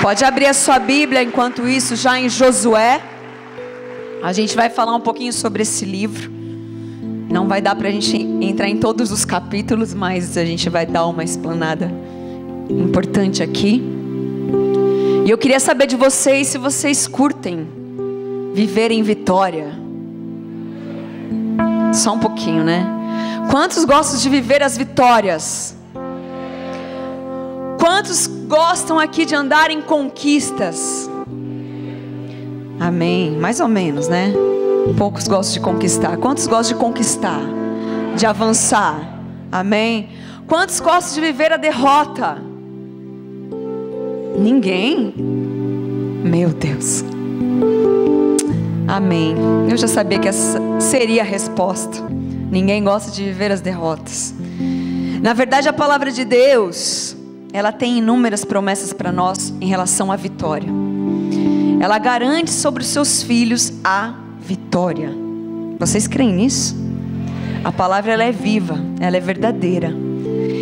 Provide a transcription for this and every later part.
Pode abrir a sua Bíblia enquanto isso, já em Josué. A gente vai falar um pouquinho sobre esse livro. Não vai dar para a gente entrar em todos os capítulos, mas a gente vai dar uma explanada importante aqui. E eu queria saber de vocês se vocês curtem viver em vitória. Só um pouquinho, né? Quantos gostam de viver as vitórias? Quantos gostam aqui de andar em conquistas? Amém, mais ou menos, né? Poucos gostam de conquistar. Quantos gostam de conquistar? De avançar? Amém? Quantos gostam de viver a derrota? Ninguém? Meu Deus. Amém. Eu já sabia que essa seria a resposta. Ninguém gosta de viver as derrotas. Na verdade, a palavra de Deus, ela tem inúmeras promessas para nós em relação à vitória. Ela garante sobre os seus filhos a vitória. Vocês creem nisso? A palavra, ela é viva, ela é verdadeira.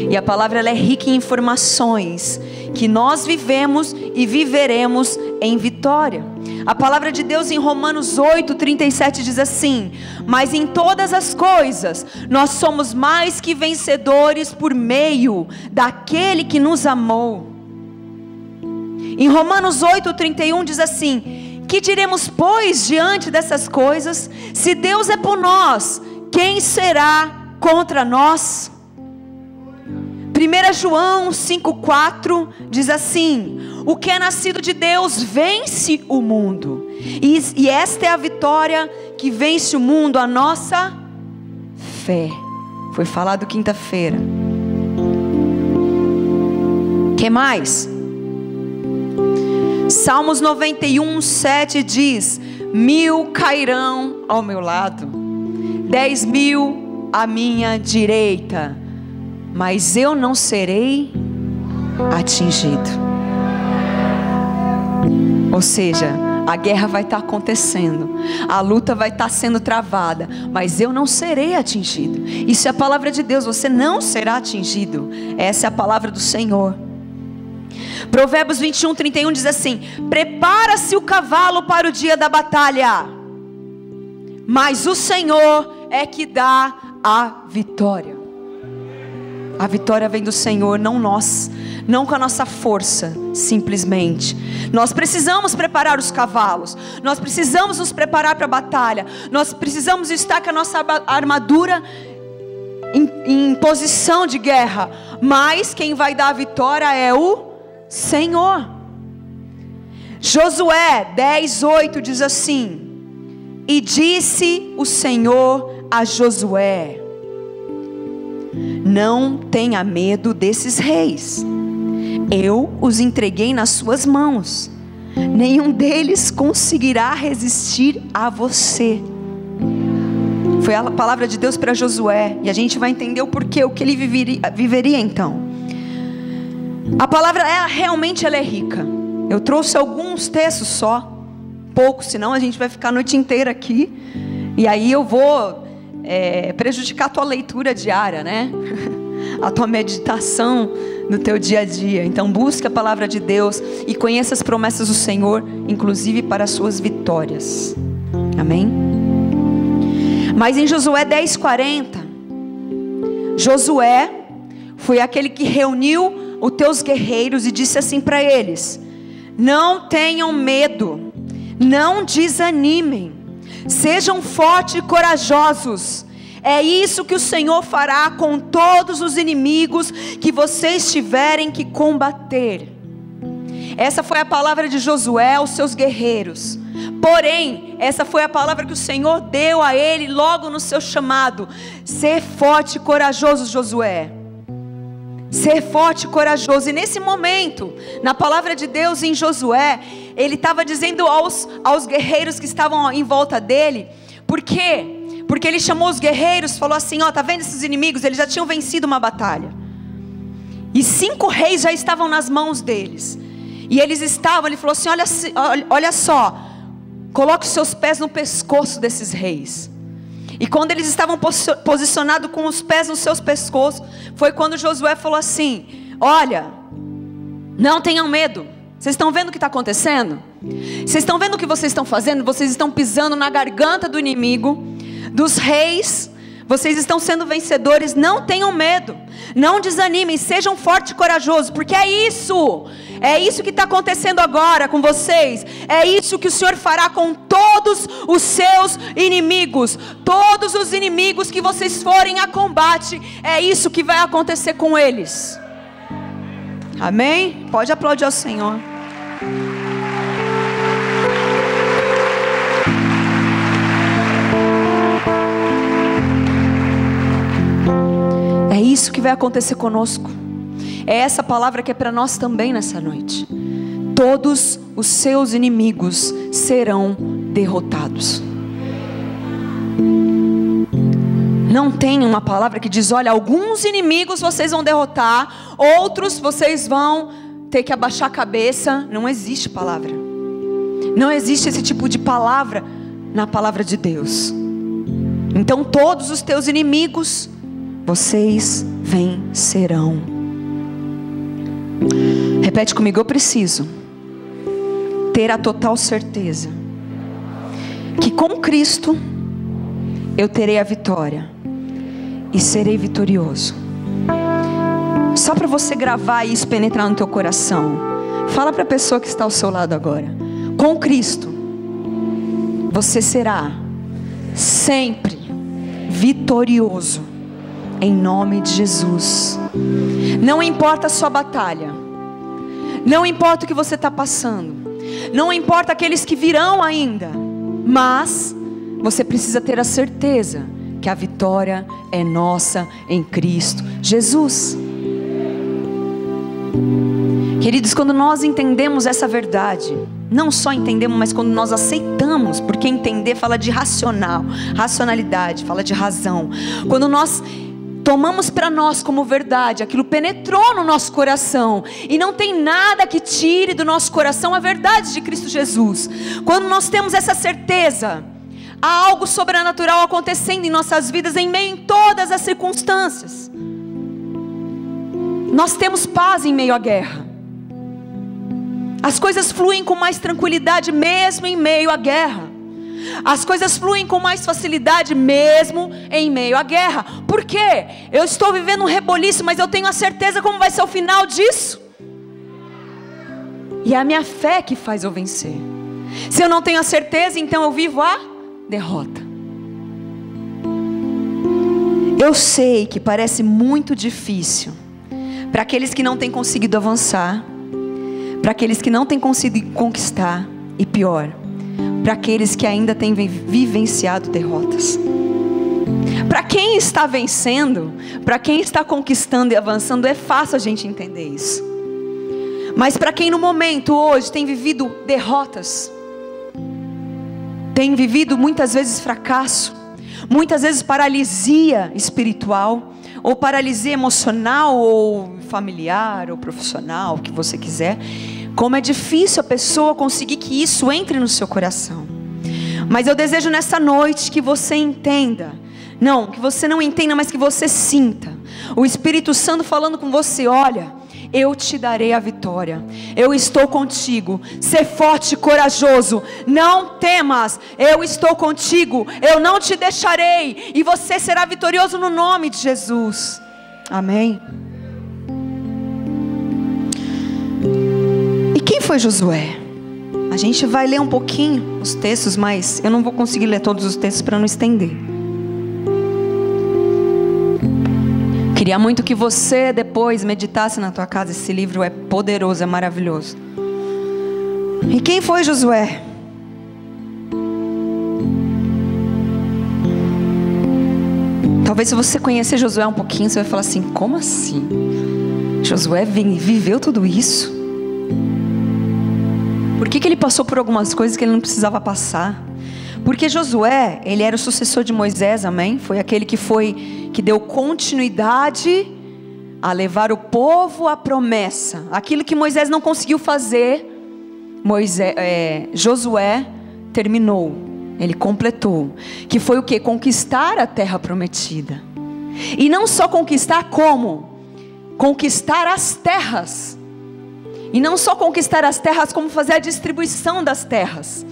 E a palavra, ela é rica em informações que nós vivemos e viveremos em vitória. A palavra de Deus em Romanos 8:37 diz assim: mas em todas as coisas nós somos mais que vencedores por meio daquele que nos amou. Em Romanos 8:31 diz assim: que diremos pois diante dessas coisas? Se Deus é por nós, quem será contra nós? 1 João 5:4 diz assim: o que é nascido de Deus vence o mundo, e esta é a vitória que vence o mundo, a nossa fé. Foi falado quinta-feira. Que mais? Salmos 91:7 diz: 1000 cairão ao meu lado, 10.000 à minha direita, mas eu não serei atingido. Ou seja, a guerra vai estar acontecendo, a luta vai estar sendo travada, mas eu não serei atingido. Isso é a palavra de Deus, você não será atingido. Essa é a palavra do Senhor. Provérbios 21:31 diz assim: prepara-se o cavalo para o dia da batalha, mas o Senhor é que dá a vitória. A vitória vem do Senhor, não nós, não com a nossa força, simplesmente. Nós precisamos preparar os cavalos, nós precisamos nos preparar para a batalha, nós precisamos estar com a nossa armadura em posição de guerra, mas quem vai dar a vitória é o Senhor. Josué 10:8 diz assim: e disse o Senhor a Josué: não tenha medo desses reis, eu os entreguei nas suas mãos, nenhum deles conseguirá resistir a você. Foi a palavra de Deus para Josué, e a gente vai entender o porquê, o que ele viveria então. A palavra realmente ela é rica. Eu trouxe alguns textos só, poucos, senão a gente vai ficar a noite inteira aqui, e aí eu vou prejudicar a tua leitura diária, né? A tua meditação no teu dia a dia. Então busque a palavra de Deus e conheça as promessas do Senhor, inclusive para as suas vitórias. Amém? Mas em Josué 10:40, Josué foi aquele que reuniu os teus guerreiros e disse assim para eles: não tenham medo, não desanimem, sejam fortes e corajosos. É isso que o Senhor fará com todos os inimigos que vocês tiverem que combater. Essa foi a palavra de Josué aos seus guerreiros. Porém, essa foi a palavra que o Senhor deu a ele logo no seu chamado: ser forte e corajoso, Josué. Ser forte e corajoso. E nesse momento, na palavra de Deus em Josué, ele estava dizendo aos guerreiros que estavam em volta dele. Por quê? Porque ele chamou os guerreiros, falou assim: ó, tá vendo esses inimigos? Eles já tinham vencido uma batalha, e 5 reis já estavam nas mãos deles. E eles estavam, ele falou assim: olha só, coloque os seus pés no pescoço desses reis. E quando eles estavam posicionados com os pés nos seus pescoços, foi quando Josué falou assim: olha, não tenham medo, Vocês estão vendo o que está acontecendo? Vocês estão vendo o que vocês estão fazendo? Vocês estão pisando na garganta do inimigo, dos reis. Vocês estão sendo vencedores. Não tenham medo, não desanimem, sejam fortes e corajosos, porque é isso que está acontecendo agora com vocês. É isso que o Senhor fará com todos os seus inimigos. Todos os inimigos que vocês forem a combate, é isso que vai acontecer com eles. Amém? Pode aplaudir ao Senhor. É isso que vai acontecer conosco. É essa palavra que é para nós também nessa noite. Todos os seus inimigos serão derrotados. Não tem uma palavra que diz: olha, alguns inimigos vocês vão derrotar, outros vocês vão ter que abaixar a cabeça. Não existe palavra. Não existe esse tipo de palavra na palavra de Deus. Então todos os teus inimigos vocês vencerão. Repete comigo: eu preciso ter a total certeza que com Cristo eu terei a vitória e serei vitorioso. Só para você gravar isso, penetrar no teu coração. Fala para a pessoa que está ao seu lado agora: com Cristo você será sempre vitorioso, em nome de Jesus. Não importa a sua batalha, não importa o que você está passando, não importa aqueles que virão ainda, mas você precisa ter a certeza que a vitória é nossa em Cristo Jesus. Queridos, quando nós entendemos essa verdade, não só entendemos, mas quando nós aceitamos, porque entender fala de racionalidade, fala de razão. Quando nós tomamos para nós como verdade, aquilo penetrou no nosso coração, e não tem nada que tire do nosso coração a verdade de Cristo Jesus. Quando nós temos essa certeza, há algo sobrenatural acontecendo em nossas vidas, em meio a todas as circunstâncias. Nós temos paz em meio à guerra. As coisas fluem com mais tranquilidade mesmo em meio à guerra. As coisas fluem com mais facilidade mesmo em meio à guerra. Por quê? Eu estou vivendo um reboliço, mas eu tenho a certeza como vai ser o final disso. E é a minha fé que faz eu vencer. Se eu não tenho a certeza, então eu vivo a derrota. Eu sei que parece muito difícil para aqueles que não têm conseguido avançar, para aqueles que não têm conseguido conquistar, e pior, para aqueles que ainda têm vivenciado derrotas. Para quem está vencendo, para quem está conquistando e avançando, é fácil a gente entender isso. Mas para quem no momento hoje tem vivido derrotas, tem vivido muitas vezes fracasso, muitas vezes paralisia espiritual, ou paralisia emocional, ou familiar, ou profissional, o que você quiser. Como é difícil a pessoa conseguir que isso entre no seu coração. Mas eu desejo nessa noite que você entenda. Não, que você não entenda, mas que você sinta o Espírito Santo falando com você: olha, eu te darei a vitória, eu estou contigo, ser forte e corajoso, não temas, eu estou contigo, eu não te deixarei, e você será vitorioso no nome de Jesus. Amém. E quem foi Josué? A gente vai ler um pouquinho os textos, mas eu não vou conseguir ler todos os textos para não estender. Queria muito que você depois meditasse na tua casa. Esse livro é poderoso, é maravilhoso. E quem foi Josué? Talvez se você conhecer Josué um pouquinho, você vai falar assim: como assim? Josué viveu tudo isso? Por que ele passou por algumas coisas que ele não precisava passar? Porque Josué, ele era o sucessor de Moisés, amém? Foi aquele que deu continuidade a levar o povo à promessa. Aquilo que Moisés não conseguiu fazer, Josué terminou, ele completou. Que foi o quê? Conquistar a terra prometida. E não só conquistar, como? Conquistar as terras. E não só conquistar as terras, como fazer a distribuição das terras.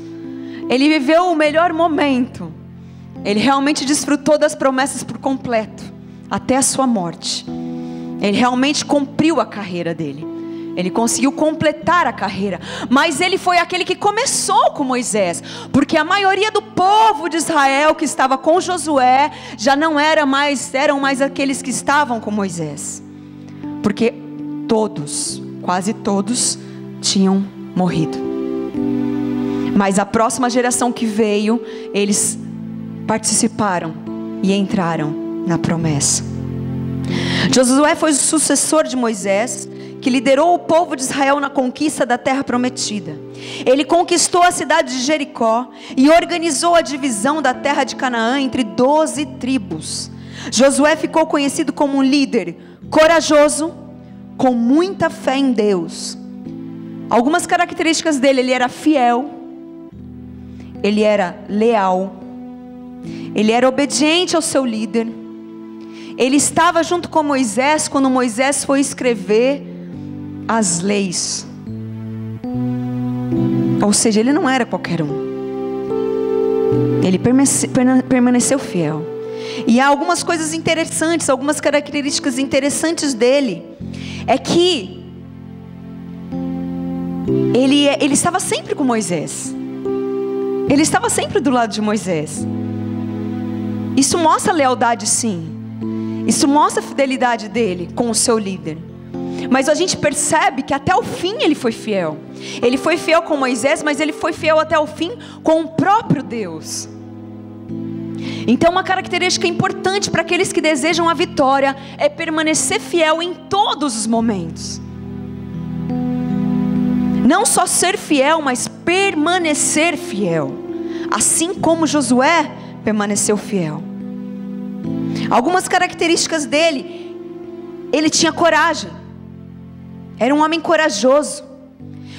Ele viveu o melhor momento. Ele realmente desfrutou das promessas por completo, até a sua morte. Ele realmente cumpriu a carreira dele. Ele conseguiu completar a carreira. Mas ele foi aquele que começou com Moisés. Porque a maioria do povo de Israel que estava com Josué já não eram mais aqueles que estavam com Moisés. Porque todos, quase todos, tinham morrido. Mas a próxima geração que veio, eles participaram e entraram na promessa. Josué foi o sucessor de Moisés, que liderou o povo de Israel na conquista da terra prometida. Ele conquistou a cidade de Jericó e organizou a divisão da terra de Canaã entre 12 tribos. Josué ficou conhecido como um líder corajoso, com muita fé em Deus. Algumas características dele: ele era fiel, ele era leal, ele era obediente ao seu líder. Ele estava junto com Moisés quando Moisés foi escrever as leis. Ou seja, ele não era qualquer um. Ele permaneceu fiel. E há algumas coisas interessantes, algumas características interessantes dele. É que ele estava sempre com Moisés. Ele estava sempre do lado de Moisés. Isso mostra lealdade, sim. Isso mostra a fidelidade dele com o seu líder. Mas a gente percebe que até o fim ele foi fiel. Ele foi fiel com Moisés, mas ele foi fiel até o fim com o próprio Deus. Então uma característica importante para aqueles que desejam a vitória é permanecer fiel em todos os momentos. Não só ser fiel, mas permanecer fiel. Assim como Josué permaneceu fiel. Algumas características dele: ele tinha coragem, era um homem corajoso.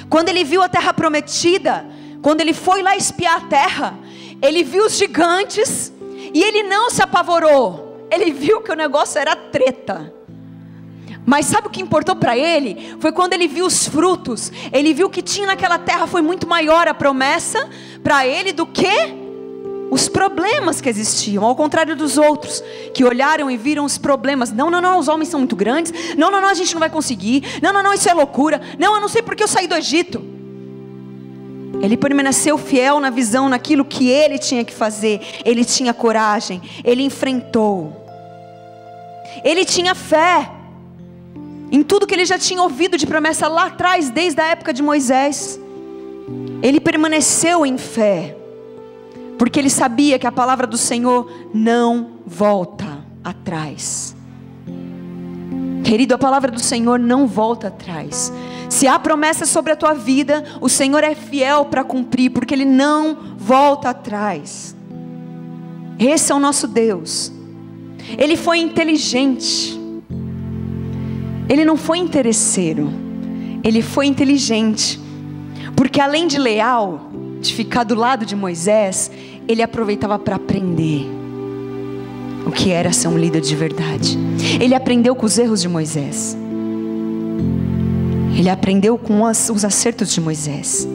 Quando ele viu a terra prometida, quando ele foi lá espiar a terra, ele viu os gigantes e ele não se apavorou. Ele viu que o negócio era treta. Mas sabe o que importou para ele? Foi quando ele viu os frutos. Ele viu que tinha naquela terra. Foi muito maior a promessa para ele do que os problemas que existiam. Ao contrário dos outros, que olharam e viram os problemas. Não, os homens são muito grandes. Não, a gente não vai conseguir. Não, isso é loucura. Não, eu não sei porque eu saí do Egito. Ele permaneceu fiel na visão, naquilo que ele tinha que fazer. Ele tinha coragem, ele enfrentou. Ele tinha fé em tudo que ele já tinha ouvido de promessa lá atrás, desde a época de Moisés. Ele permaneceu em fé, porque ele sabia que a palavra do Senhor não volta atrás. Querido, a palavra do Senhor não volta atrás. Se há promessa sobre a tua vida, o Senhor é fiel para cumprir, porque Ele não volta atrás. Esse é o nosso Deus. Ele foi inteligente. Ele não foi interesseiro. Ele foi inteligente. Porque além de leal, de ficar do lado de Moisés, ele aproveitava para aprender o que era ser um líder de verdade. Ele aprendeu com os erros de Moisés. Ele aprendeu com os acertos de Moisés.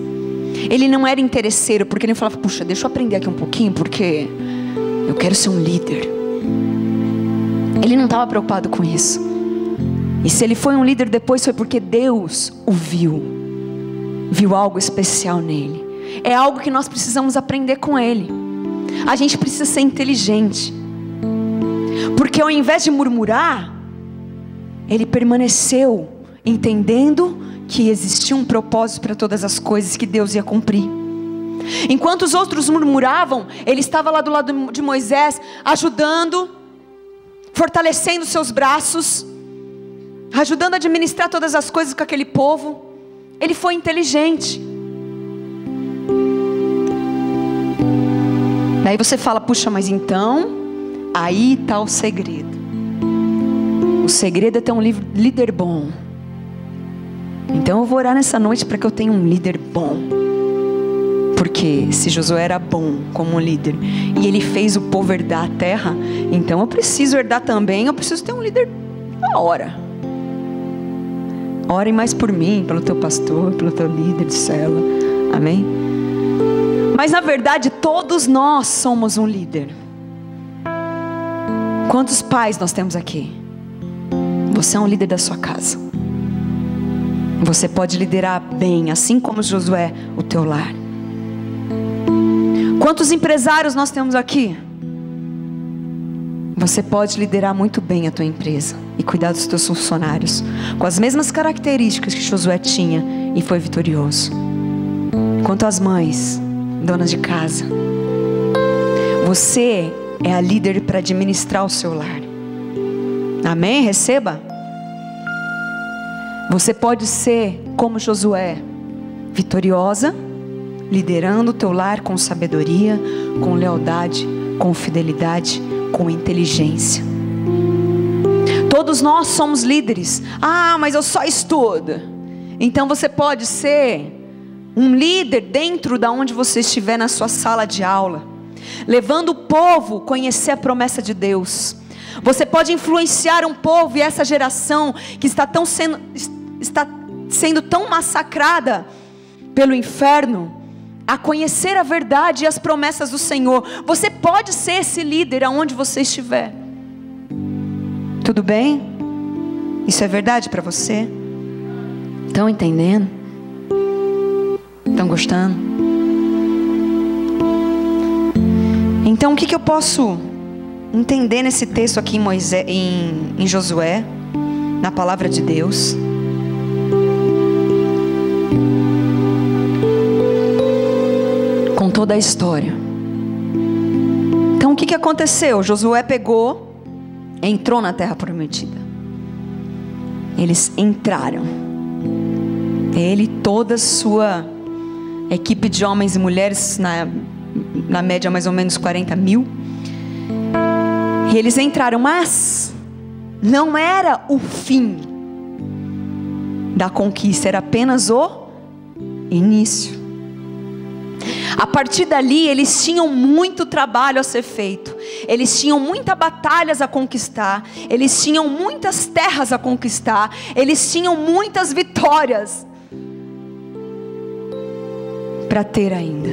Ele não era interesseiro, porque ele falava: puxa, deixa eu aprender aqui um pouquinho, porque eu quero ser um líder. Ele não estava preocupado com isso. E se ele foi um líder depois, foi porque Deus o viu algo especial nele. É algo que nós precisamos aprender com ele. A gente precisa ser inteligente, porque ao invés de murmurar, ele permaneceu entendendo que existia um propósito para todas as coisas que Deus ia cumprir. Enquanto os outros murmuravam, ele estava lá do lado de Moisés, ajudando, fortalecendo seus braços, ajudando a administrar todas as coisas com aquele povo. Ele foi inteligente. Daí você fala: puxa, mas então aí está o segredo. O segredo é ter um líder bom. Então eu vou orar nessa noite para que eu tenha um líder bom. Porque se Josué era bom como um líder e ele fez o povo herdar a terra, então eu preciso herdar também. Eu preciso ter um líder da hora. Orem mais por mim, pelo teu pastor, pelo teu líder de célula. Amém? Mas na verdade todos nós somos um líder. Quantos pais nós temos aqui? Você é um líder da sua casa. Você pode liderar bem, assim como Josué, o teu lar. Quantos empresários nós temos aqui? Você pode liderar muito bem a tua empresa e cuidar dos teus funcionários com as mesmas características que Josué tinha e foi vitorioso. Quanto às mães, donas de casa, você é a líder para administrar o seu lar. Amém? Receba. Você pode ser como Josué, vitoriosa, liderando o teu lar com sabedoria, com lealdade, com fidelidade, com inteligência. Todos nós somos líderes. Ah, mas eu só estudo. Então você pode ser um líder dentro da onde você estiver, na sua sala de aula, levando o povo a conhecer a promessa de Deus. Você pode influenciar um povo, e essa geração que está sendo tão massacrada pelo inferno, a conhecer a verdade e as promessas do Senhor. Você pode ser esse líder aonde você estiver. Tudo bem? Isso é verdade para você? Estão entendendo? Estão gostando? Então o que eu posso entender nesse texto aqui em Josué, na palavra de Deus? Com toda a história. Então o que aconteceu? Josué entrou na terra prometida. Eles entraram. Ele e toda a sua equipe de homens e mulheres, na média mais ou menos 40 mil. E eles entraram, mas não era o fim da conquista, era apenas o início. A partir dali eles tinham muito trabalho a ser feito. Eles tinham muitas batalhas a conquistar. Eles tinham muitas terras a conquistar. Eles tinham muitas vitórias para ter ainda.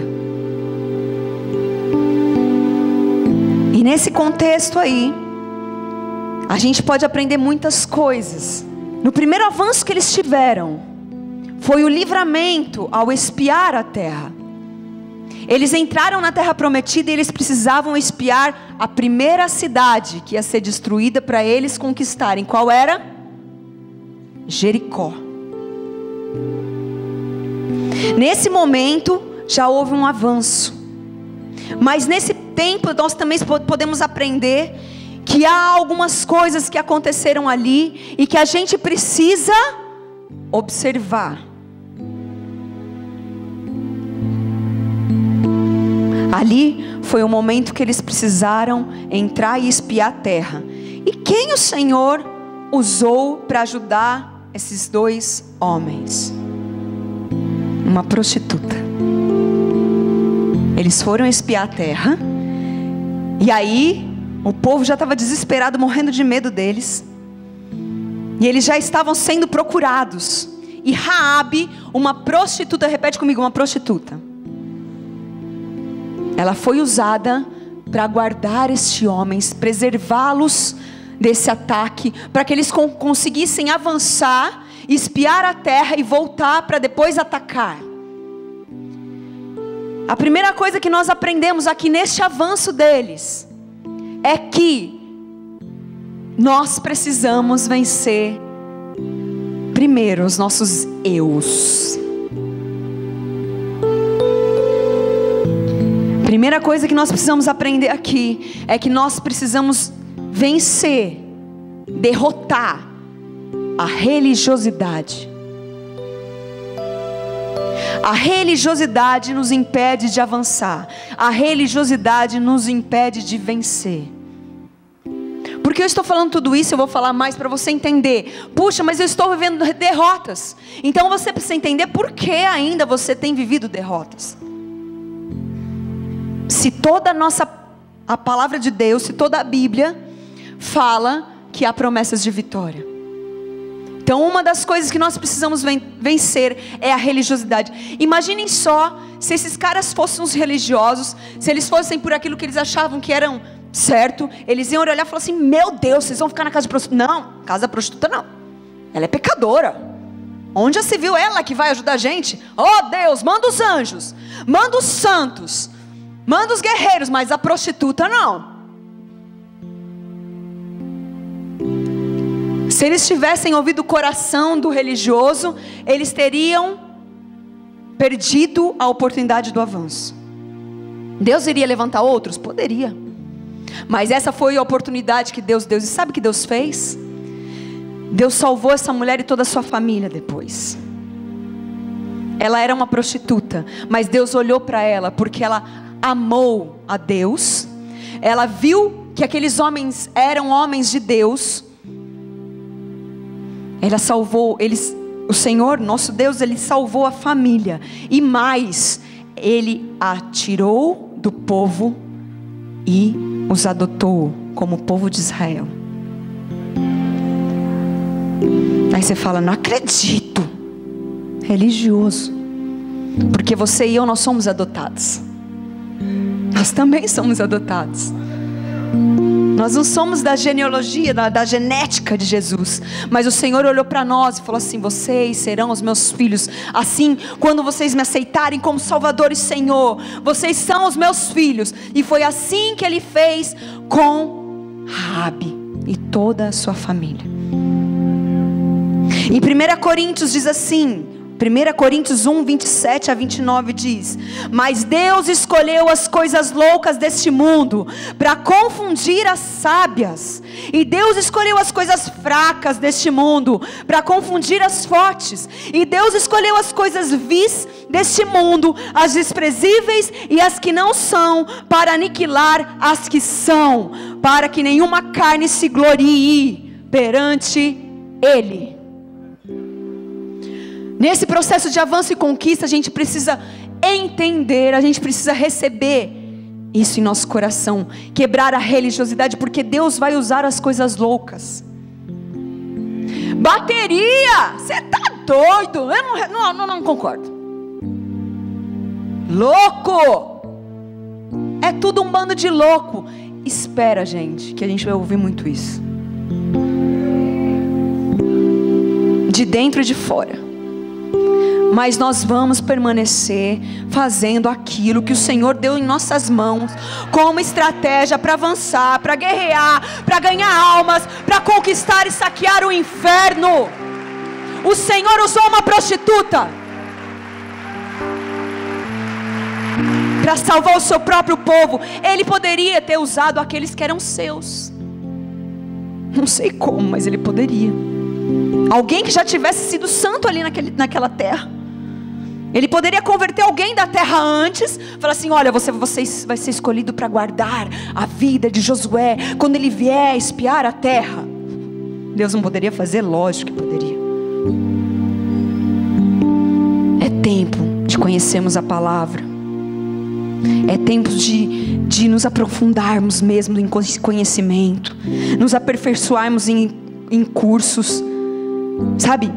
E nesse contexto aí, a gente pode aprender muitas coisas. No primeiro avanço que eles tiveram, foi o livramento ao espiar a terra. Eles entraram na terra prometida e eles precisavam espiar a primeira cidade que ia ser destruída para eles conquistarem. Qual era? Jericó. Nesse momento já houve um avanço. Mas nesse tempo nós também podemos aprender que há algumas coisas que aconteceram ali e que a gente precisa observar. Ali foi o momento que eles precisaram entrar e espiar a terra. E quem o Senhor usou para ajudar esses dois homens? Uma prostituta. Eles foram espiar a terra. E aí o povo já estava desesperado, morrendo de medo deles. E eles já estavam sendo procurados. E Raabe, uma prostituta, repete comigo, uma prostituta. Ela foi usada para guardar estes homens, preservá-los desse ataque, para que eles conseguissem avançar, espiar a terra e voltar para depois atacar. A primeira coisa que nós aprendemos aqui neste avanço deles é que nós precisamos vencer primeiro os nossos eus. Primeira coisa que nós precisamos aprender aqui é que nós precisamos vencer, derrotar a religiosidade. A religiosidade nos impede de avançar. A religiosidade nos impede de vencer. Por que eu estou falando tudo isso? Eu vou falar mais para você entender. Puxa, mas eu estou vivendo derrotas. Então você precisa entender por que ainda você tem vivido derrotas. Se toda a palavra de Deus, se toda a Bíblia fala que há promessas de vitória. Então uma das coisas que nós precisamos vencer é a religiosidade. Imaginem só se esses caras fossem os religiosos, se eles fossem por aquilo que eles achavam que eram certo, eles iam olhar e falar assim: meu Deus, vocês vão ficar na casa de prostituta? Não, casa prostituta não, ela é pecadora. Onde já se viu ela que vai ajudar a gente? Oh Deus, manda os anjos, manda os santos, manda os guerreiros, mas a prostituta não. Se eles tivessem ouvido o coração do religioso, eles teriam perdido a oportunidade do avanço. Deus iria levantar outros? Poderia. Mas essa foi a oportunidade que Deus deu. E sabe o que Deus fez? Deus salvou essa mulher e toda a sua família depois. Ela era uma prostituta, mas Deus olhou para ela porque ela amou a Deus. Ela viu que aqueles homens eram homens de Deus. Ela salvou eles, o Senhor, nosso Deus, Ele salvou a família. E mais, Ele a tirou do povo e os adotou como povo de Israel. Aí você fala: não acredito. Religioso. Porque você e eu, nós somos adotados. Nós também somos adotados. Nós não somos da genealogia, da genética de Jesus. Mas o Senhor olhou para nós e falou assim: vocês serão os meus filhos. Assim, quando vocês me aceitarem como Salvador e Senhor, vocês são os meus filhos. E foi assim que Ele fez com Raabe e toda a sua família. Em 1 Coríntios diz assim, 1 Coríntios 1, 27 a 29 diz: mas Deus escolheu as coisas loucas deste mundo para confundir as sábias, e Deus escolheu as coisas fracas deste mundo para confundir as fortes, e Deus escolheu as coisas vis deste mundo, as desprezíveis e as que não são, para aniquilar as que são, para que nenhuma carne se glorie perante Ele. Nesse processo de avanço e conquista, a gente precisa entender, a gente precisa receber isso em nosso coração, quebrar a religiosidade, porque Deus vai usar as coisas loucas. Bateria, você tá doido? Eu não concordo. Louco, é tudo um bando de louco. Espera, gente, que a gente vai ouvir muito isso, de dentro e de fora. Mas nós vamos permanecer fazendo aquilo que o Senhor deu em nossas mãos, como estratégia para avançar, para guerrear, para ganhar almas, para conquistar e saquear o inferno. O Senhor usou uma prostituta para salvar o seu próprio povo. Ele poderia ter usado aqueles que eram seus. Não sei como, mas Ele poderia. Alguém que já tivesse sido santo ali naquela terra. Ele poderia converter alguém da terra antes, falar assim: olha, você vai ser escolhido para guardar a vida de Josué quando ele vier espiar a terra. Deus não poderia fazer? Lógico que poderia. É tempo de conhecermos a palavra. É tempo de nos aprofundarmos mesmo em conhecimento, nos aperfeiçoarmos em cursos, sabe?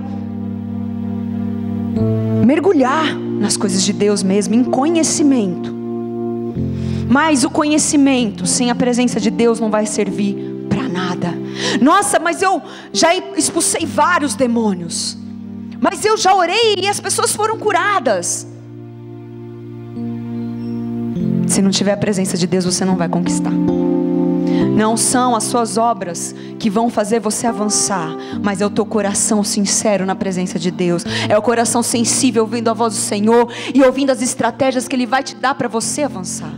Mergulhar nas coisas de Deus mesmo, em conhecimento. Mas o conhecimento sem a presença de Deus não vai servir para nada. Nossa, mas eu já expulsei vários demônios, mas eu já orei e as pessoas foram curadas. Se não tiver a presença de Deus, você não vai conquistar. Não são as suas obras que vão fazer você avançar, mas é o teu coração sincero na presença de Deus. É o coração sensível, ouvindo a voz do Senhor e ouvindo as estratégias que Ele vai te dar para você avançar.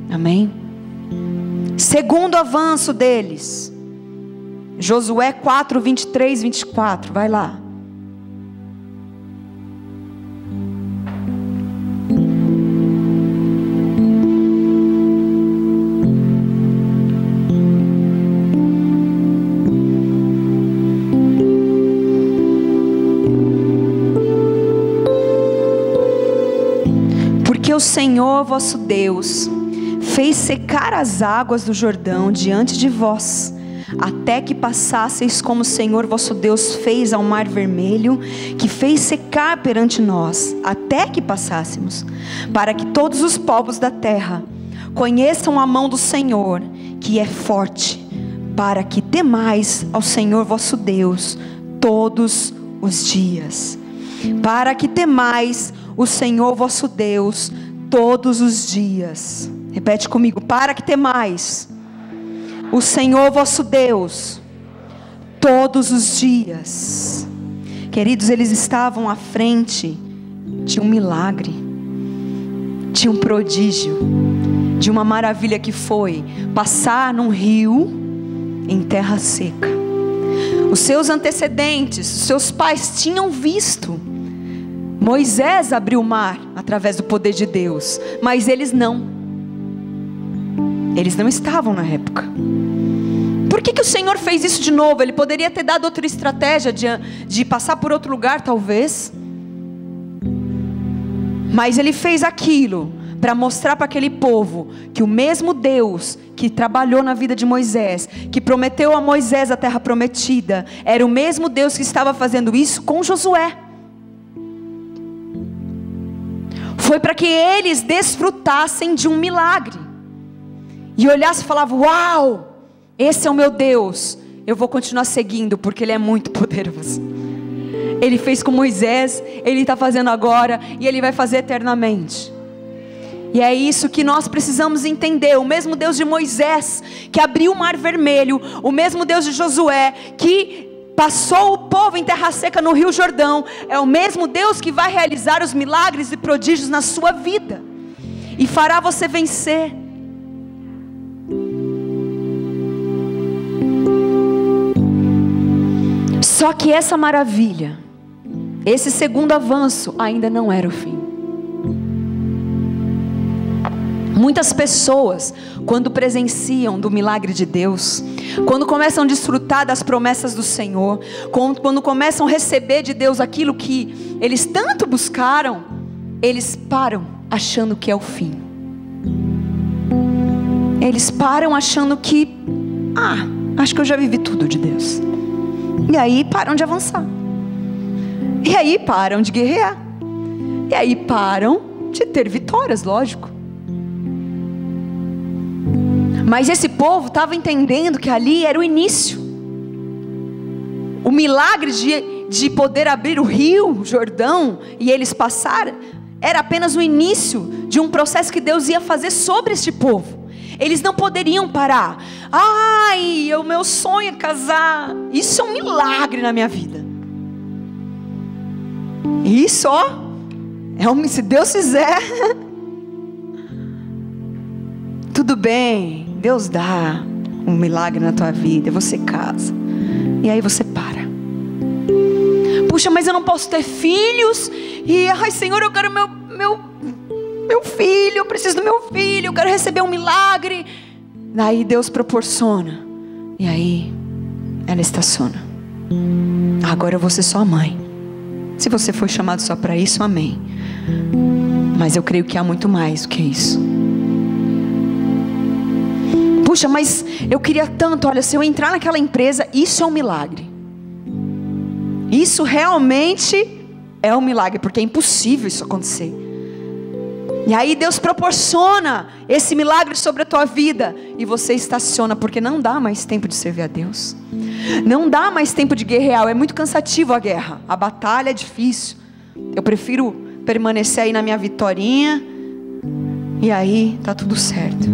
Amém? Segundo avanço deles, Josué 4, 23, 24, vai lá. O Senhor vosso Deus fez secar as águas do Jordão diante de vós, até que passasseis como o Senhor vosso Deus fez ao mar vermelho, que fez secar perante nós, até que passássemos, para que todos os povos da terra conheçam a mão do Senhor, que é forte, para que temais ao Senhor vosso Deus todos os dias. Para que temais o Senhor vosso Deus todos os dias. Repete comigo: para que temais o Senhor vosso Deus todos os dias. Queridos, eles estavam à frente de um milagre, de um prodígio, de uma maravilha que foi passar num rio em terra seca. Os seus antecedentes, os seus pais tinham visto Moisés abrir o mar através do poder de Deus, mas eles não estavam na época. Por que o Senhor fez isso de novo? Ele poderia ter dado outra estratégia de passar por outro lugar, talvez, mas Ele fez aquilo para mostrar para aquele povo que o mesmo Deus que trabalhou na vida de Moisés, que prometeu a Moisés a terra prometida, era o mesmo Deus que estava fazendo isso com Josué. Foi para que eles desfrutassem de um milagre e olhassem e falavam: uau, esse é o meu Deus, eu vou continuar seguindo porque Ele é muito poderoso. Ele fez com Moisés, Ele está fazendo agora e Ele vai fazer eternamente. E é isso que nós precisamos entender. O mesmo Deus de Moisés que abriu o mar vermelho, o mesmo Deus de Josué que passou o povo em terra seca no Rio Jordão, é o mesmo Deus que vai realizar os milagres e prodígios na sua vida e fará você vencer. Só que essa maravilha, esse segundo avanço ainda não era o fim. Muitas pessoas, quando presenciam do milagre de Deus, quando começam a desfrutar das promessas do Senhor, quando começam a receber de Deus aquilo que eles tanto buscaram, eles param achando que é o fim. Eles param achando que, acho que eu já vivi tudo de Deus. E aí param de avançar. E aí param de guerrear. E aí param de ter vitórias, lógico. Mas esse povo estava entendendo que ali era o início. O milagre de poder abrir o rio Jordão e eles passaram, era apenas o início de um processo que Deus ia fazer sobre este povo. Eles não poderiam parar. O meu sonho é casar. Isso é um milagre na minha vida. Isso, se Deus fizer, tudo bem. Deus dá um milagre na tua vida, você casa, e aí você para. Puxa, mas eu não posso ter filhos, e Senhor, eu quero meu filho, eu preciso do meu filho, eu quero receber um milagre. Daí Deus proporciona, e aí ela estaciona. Agora eu vou ser sua mãe. Se você foi chamado só para isso, amém. Mas eu creio que há muito mais do que isso. Puxa, mas eu queria tanto, olha, se eu entrar naquela empresa, isso é um milagre. Isso realmente é um milagre, porque é impossível isso acontecer. E aí Deus proporciona esse milagre sobre a tua vida, e você estaciona, porque não dá mais tempo de servir a Deus. Não dá mais tempo de guerrear, é muito cansativo a guerra, a batalha é difícil. Eu prefiro permanecer aí na minha vitória, e aí tá tudo certo.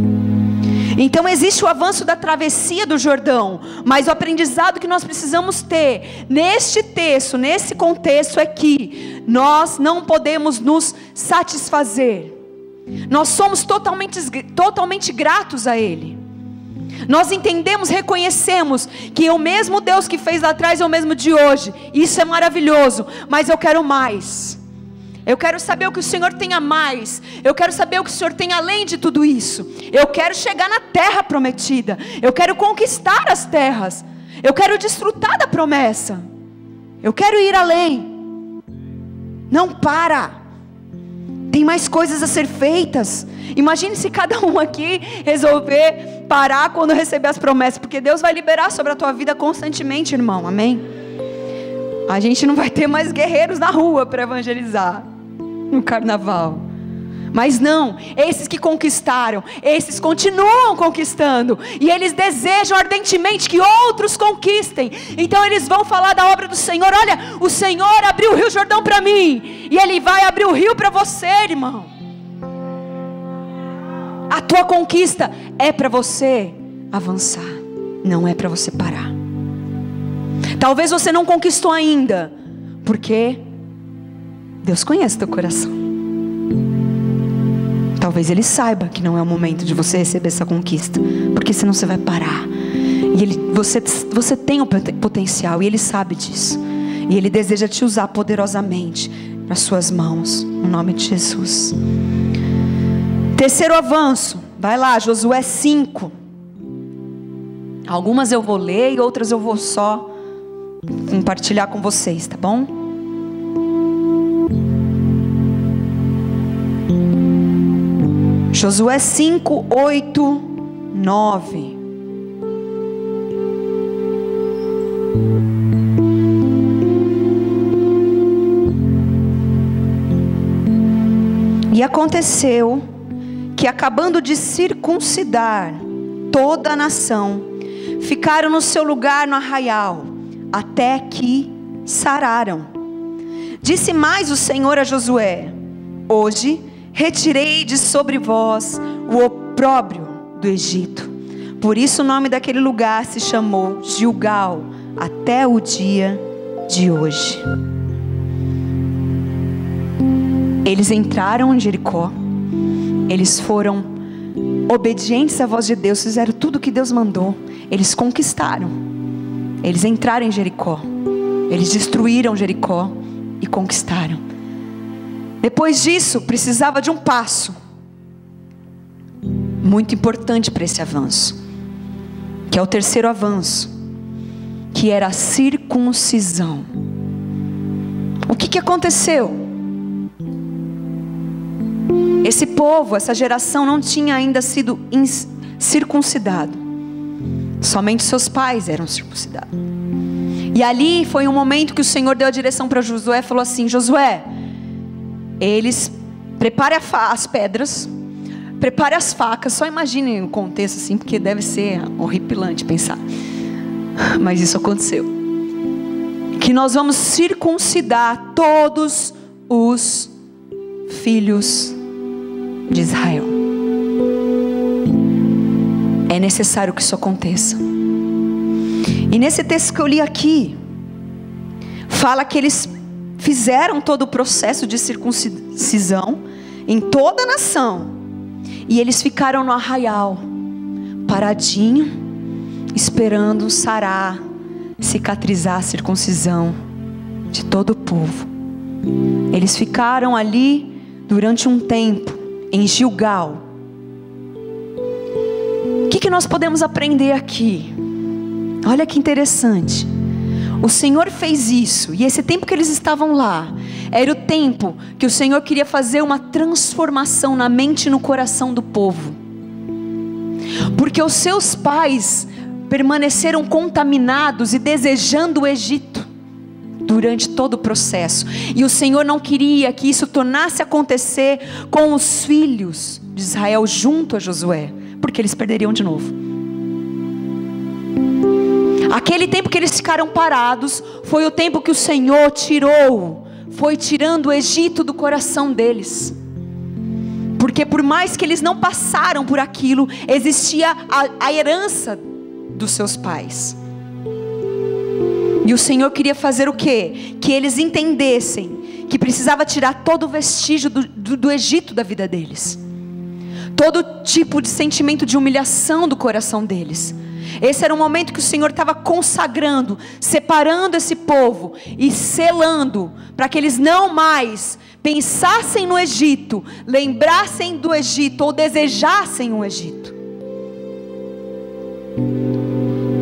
Então existe o avanço da travessia do Jordão, mas o aprendizado que nós precisamos ter neste texto, nesse contexto, é que nós não podemos nos satisfazer. Nós somos totalmente gratos a Ele. Nós entendemos, reconhecemos que o mesmo Deus que fez lá atrás é o mesmo de hoje. Isso é maravilhoso, mas eu quero mais. Eu quero saber o que o Senhor tem a mais. Eu quero saber o que o Senhor tem além de tudo isso. Eu quero chegar na terra prometida. Eu quero conquistar as terras. Eu quero desfrutar da promessa. Eu quero ir além. Não para. Tem mais coisas a ser feitas. Imagine se cada um aqui resolver parar quando receber as promessas, porque Deus vai liberar sobre a tua vida constantemente, irmão, amém? A gente não vai ter mais guerreiros na rua para evangelizar no carnaval. Mas não, esses que conquistaram, esses continuam conquistando, e eles desejam ardentemente que outros conquistem. Então eles vão falar da obra do Senhor. Olha, o Senhor abriu o Rio Jordão para mim, e Ele vai abrir o rio para você, irmão. A tua conquista é para você avançar, não é para você parar. Talvez você não conquistou ainda, porque Deus conhece teu coração. Talvez Ele saiba que não é o momento de você receber essa conquista, porque senão você vai parar. E você tem o potencial, e Ele sabe disso. E Ele deseja te usar poderosamente nas suas mãos, no nome de Jesus. Terceiro avanço, vai lá, Josué 5. Algumas eu vou ler e outras eu vou só compartilhar com vocês, tá bom? Josué 5, 8, 9. E aconteceu que, acabando de circuncidar toda a nação, ficaram no seu lugar no arraial, até que sararam. Disse mais o Senhor a Josué: hoje retirei de sobre vós o opróbrio do Egito. Por isso o nome daquele lugar se chamou Gilgal, até o dia de hoje. Eles entraram em Jericó. Eles foram obedientes à voz de Deus, fizeram tudo o que Deus mandou. Eles conquistaram. Eles entraram em Jericó. Eles destruíram Jericó e conquistaram. Depois disso, precisava de um passo muito importante para esse avanço, que é o terceiro avanço, que era a circuncisão. O que aconteceu? Esse povo, essa geração não tinha ainda sido circuncidado. Somente seus pais eram circuncidados. E ali foi um momento que o Senhor deu a direção para Josué e falou assim: Josué, eles prepare as pedras, prepare as facas. Só imagine o contexto assim, porque deve ser horripilante pensar, mas isso aconteceu. Que nós vamos circuncidar todos os filhos de Israel. É necessário que isso aconteça. E nesse texto que eu li aqui, fala que eles fizeram todo o processo de circuncisão em toda a nação, e eles ficaram no arraial, paradinho, esperando sarar, cicatrizar a circuncisão de todo o povo. Eles ficaram ali durante um tempo, em Gilgal. O que nós podemos aprender aqui? Olha que interessante. O Senhor fez isso, e esse tempo que eles estavam lá, era o tempo que o Senhor queria fazer uma transformação na mente e no coração do povo. Porque os seus pais permaneceram contaminados e desejando o Egito durante todo o processo. E o Senhor não queria que isso tornasse a acontecer com os filhos de Israel junto a Josué, porque eles perderiam de novo. Aquele tempo que eles ficaram parados foi o tempo que o Senhor foi tirando o Egito do coração deles. Porque por mais que eles não passaram por aquilo, existia a herança dos seus pais. E o Senhor queria fazer o quê? Que eles entendessem que precisava tirar todo o vestígio do Egito da vida deles. Todo tipo de sentimento de humilhação do coração deles. Esse era um momento que o Senhor estava consagrando, separando esse povo e selando, para que eles não mais pensassem no Egito, lembrassem do Egito ou desejassem o Egito.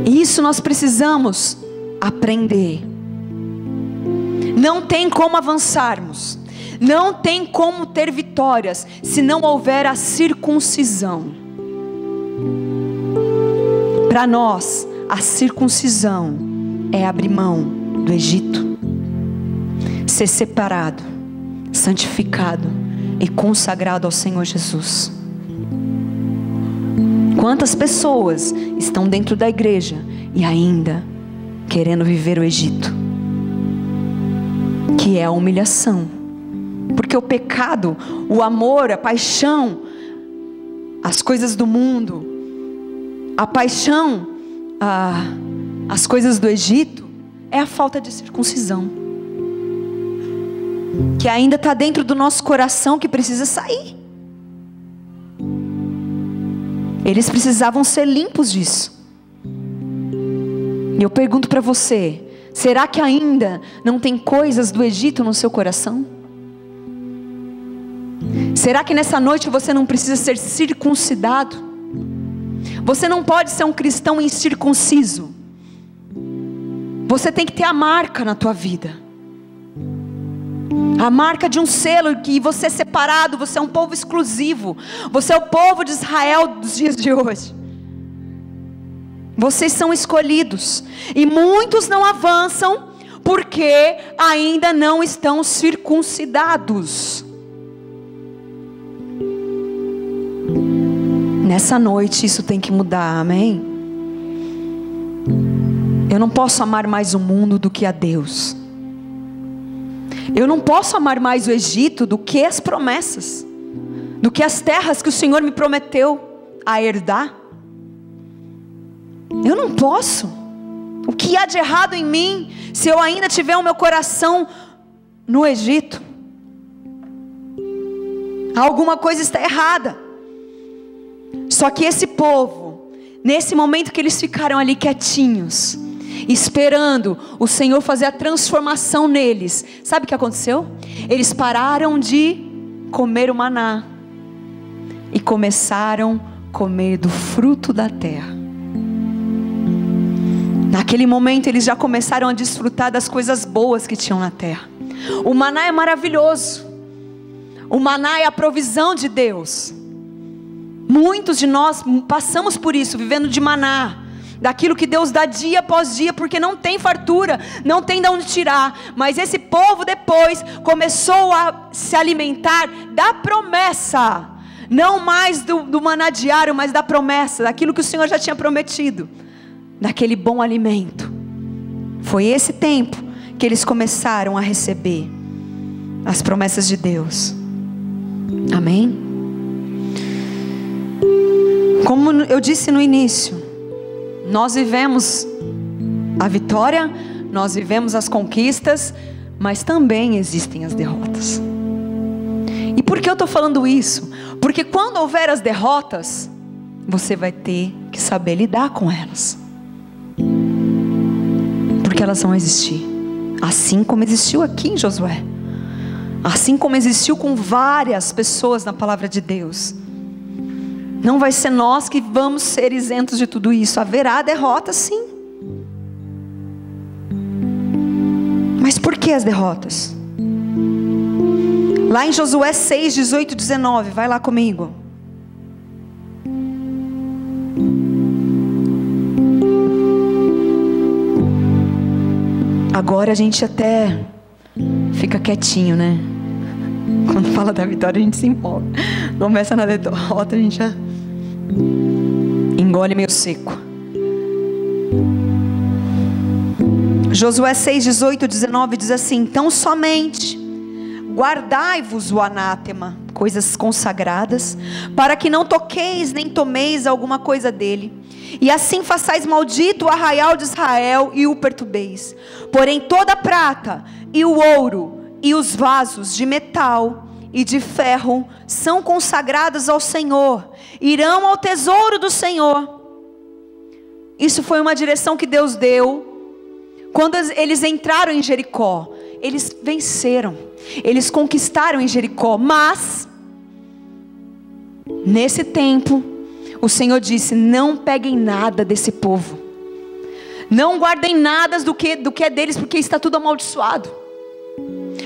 Isso nós precisamos aprender. Não tem como avançarmos, Não tem como ter vitórias se não houver a circuncisão. Para nós, a circuncisão é abrir mão do Egito, ser separado, santificado e consagrado ao Senhor Jesus. Quantas pessoas estão dentro da igreja e ainda querendo viver o Egito, que é a humilhação, porque o pecado, o amor, a paixão, as coisas do mundo, a paixão, as coisas do Egito, é a falta de circuncisão, que ainda está dentro do nosso coração, que precisa sair. Eles precisavam ser limpos disso. E eu pergunto para você, será que ainda não tem coisas do Egito no seu coração? Será que nessa noite você não precisa ser circuncidado? Você não pode ser um cristão incircunciso. Você tem que ter a marca na tua vida, a marca de um selo, que você é separado, você é um povo exclusivo, você é o povo de Israel dos dias de hoje. Vocês são escolhidos, e muitos não avançam, porque ainda não estão circuncidados. Nessa noite isso tem que mudar, amém? Eu não posso amar mais o mundo do que a Deus. Eu não posso amar mais o Egito do que as promessas, do que as terras que o Senhor me prometeu a herdar. Eu não posso. O que há de errado em mim, se eu ainda tiver o meu coração no Egito? Alguma coisa está errada. Só que esse povo, nesse momento que eles ficaram ali quietinhos, esperando o Senhor fazer a transformação neles, sabe o que aconteceu? Eles pararam de comer o maná e começaram a comer do fruto da terra. Naquele momento eles já começaram a desfrutar das coisas boas que tinham na terra. O maná é maravilhoso. O maná é a provisão de Deus. Muitos de nós passamos por isso, vivendo de maná, daquilo que Deus dá dia após dia, porque não tem fartura, não tem de onde tirar. Mas esse povo depois começou a se alimentar da promessa, não mais do maná diário, mas da promessa, daquilo que o Senhor já tinha prometido, daquele bom alimento. Foi esse tempo que eles começaram a receber as promessas de Deus. Amém? Como eu disse no início, nós vivemos a vitória, nós vivemos as conquistas, mas também existem as derrotas. E por que eu estou falando isso? Porque quando houver as derrotas, você vai ter que saber lidar com elas, porque elas vão existir, assim como existiu aqui em Josué, assim como existiu com várias pessoas na palavra de Deus. Não vai ser nós que vamos ser isentos de tudo isso. Haverá derrotas, sim. Mas por que as derrotas? Lá em Josué 6, 18, 19, vai lá comigo. Agora a gente até fica quietinho, né? Quando fala da vitória a gente se empolga. Começa na derrota, a gente já engole meio seco. Josué 6, 18, 19 diz assim: então somente guardai-vos o anátema, coisas consagradas, para que não toqueis nem tomeis alguma coisa dele, e assim façais maldito o arraial de Israel e o perturbeis. Porém toda a prata e o ouro e os vasos de metal e de ferro são consagrados ao Senhor, irão ao tesouro do Senhor. Isso foi uma direção que Deus deu. Quando eles entraram em Jericó, eles venceram, eles conquistaram em Jericó. Mas nesse tempo o Senhor disse: não peguem nada desse povo, não guardem nada do que é deles, porque está tudo amaldiçoado.